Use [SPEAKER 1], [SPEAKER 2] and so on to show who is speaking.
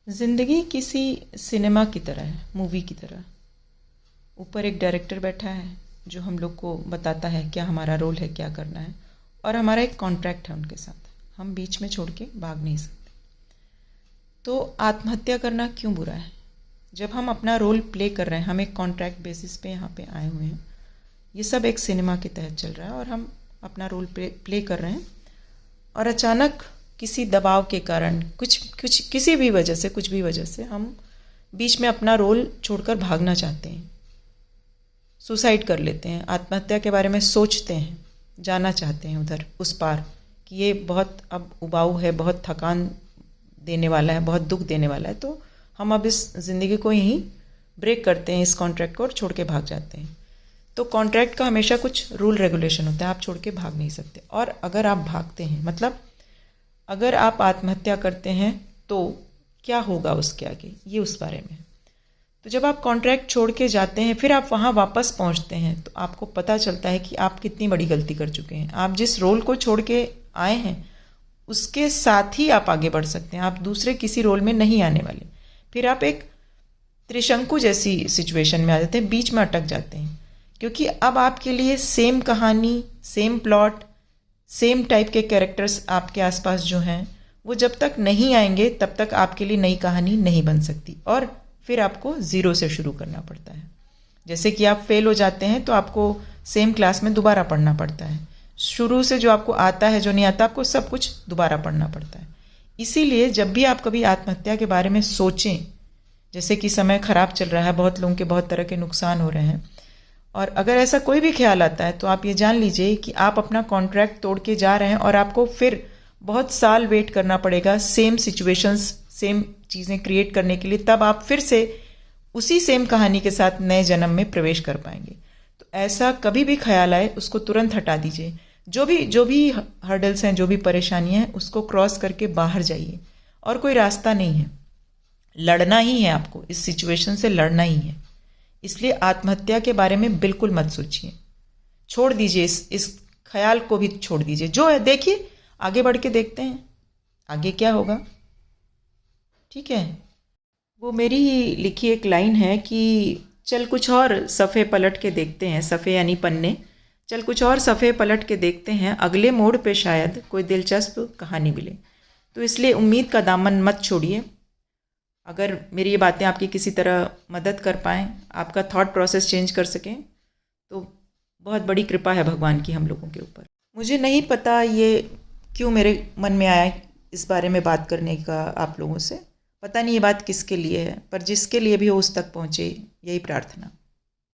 [SPEAKER 1] ज़िंदगी किसी सिनेमा की तरह है, मूवी की तरह। ऊपर एक डायरेक्टर बैठा है जो हम लोग को बताता है क्या हमारा रोल है, क्या करना है, और हमारा एक कॉन्ट्रैक्ट है उनके साथ। हम बीच में छोड़ के भाग नहीं सकते। तो आत्महत्या करना क्यों बुरा है? जब हम अपना रोल प्ले कर रहे हैं, हम एक कॉन्ट्रैक्ट बेसिस पे यहाँ पे आए हुए हैं, ये सब एक सिनेमा के तहत चल रहा है और हम अपना रोल प्ले कर रहे हैं, और अचानक किसी दबाव के कारण कुछ किसी भी वजह से, कुछ भी वजह से हम बीच में अपना रोल छोड़कर भागना चाहते हैं, सुसाइड कर लेते हैं, आत्महत्या के बारे में सोचते हैं, जाना चाहते हैं उधर उस पार कि ये बहुत अब उबाऊ है, बहुत थकान देने वाला है, बहुत दुख देने वाला है, तो हम अब इस ज़िंदगी को यहीं ब्रेक करते हैं, इस कॉन्ट्रैक्ट को, और छोड़ के भाग जाते हैं। तो कॉन्ट्रैक्ट का हमेशा कुछ रूल रेगुलेशन होता है, आप छोड़ के भाग नहीं सकते। और अगर आप भागते हैं, मतलब अगर आप आत्महत्या करते हैं तो क्या होगा उसके आगे, ये उस बारे में। तो जब आप कॉन्ट्रैक्ट छोड़ के जाते हैं, फिर आप वहाँ वापस पहुँचते हैं, तो आपको पता चलता है कि आप कितनी बड़ी गलती कर चुके हैं। आप जिस रोल को छोड़ के आए हैं उसके साथ ही आप आगे बढ़ सकते हैं, आप दूसरे किसी रोल में नहीं आने वाले। फिर आप एक त्रिशंकु जैसी सिचुएशन में आ जाते हैं, बीच में अटक जाते हैं, क्योंकि अब आपके लिए सेम कहानी, सेम प्लॉट, सेम टाइप के कैरेक्टर्स आपके आसपास जो हैं, वो जब तक नहीं आएंगे तब तक आपके लिए नई कहानी नहीं बन सकती, और फिर आपको ज़ीरो से शुरू करना पड़ता है। जैसे कि आप फेल हो जाते हैं तो आपको सेम क्लास में दोबारा पढ़ना पड़ता है, शुरू से जो आपको आता है, जो नहीं आता, आपको सब कुछ दोबारा पढ़ना पड़ता है। इसीलिए जब भी आप कभी आत्महत्या के बारे में सोचें, जैसे कि समय खराब चल रहा है, बहुत लोगों के बहुत तरह के नुकसान हो रहे हैं, और अगर ऐसा कोई भी ख्याल आता है तो आप ये जान लीजिए कि आप अपना कॉन्ट्रैक्ट तोड़ के जा रहे हैं, और आपको फिर बहुत साल वेट करना पड़ेगा सेम सिचुएशंस, सेम चीज़ें क्रिएट करने के लिए, तब आप फिर से उसी सेम कहानी के साथ नए जन्म में प्रवेश कर पाएंगे। तो ऐसा कभी भी ख्याल आए उसको तुरंत हटा दीजिए। जो भी हर्डल्स हैं, जो भी परेशानियां हैं, उसको क्रॉस करके बाहर जाइए, और कोई रास्ता नहीं है, लड़ना ही है, आपको इस सिचुएशन से लड़ना ही है। इसलिए आत्महत्या के बारे में बिल्कुल मत सोचिए, छोड़ दीजिए, इस ख्याल को भी छोड़ दीजिए। जो है देखिए, आगे बढ़ के देखते हैं आगे क्या होगा, ठीक है। वो मेरी ही लिखी एक लाइन है कि चल कुछ और सफ़े पलट के देखते हैं, सफ़े यानी पन्ने, चल कुछ और सफ़े पलट के देखते हैं, अगले मोड़ पे शायद कोई दिलचस्प कहानी मिले। तो इसलिए उम्मीद का दामन मत छोड़िए। अगर मेरी ये बातें आपकी किसी तरह मदद कर पाएँ, आपका थॉट प्रोसेस चेंज कर सकें, तो बहुत बड़ी कृपा है भगवान की हम लोगों के ऊपर। मुझे नहीं पता ये क्यों मेरे मन में आया इस बारे में बात करने का आप लोगों से, पता नहीं ये बात किसके लिए है, पर जिसके लिए भी हो उस तक पहुँचे, यही प्रार्थना।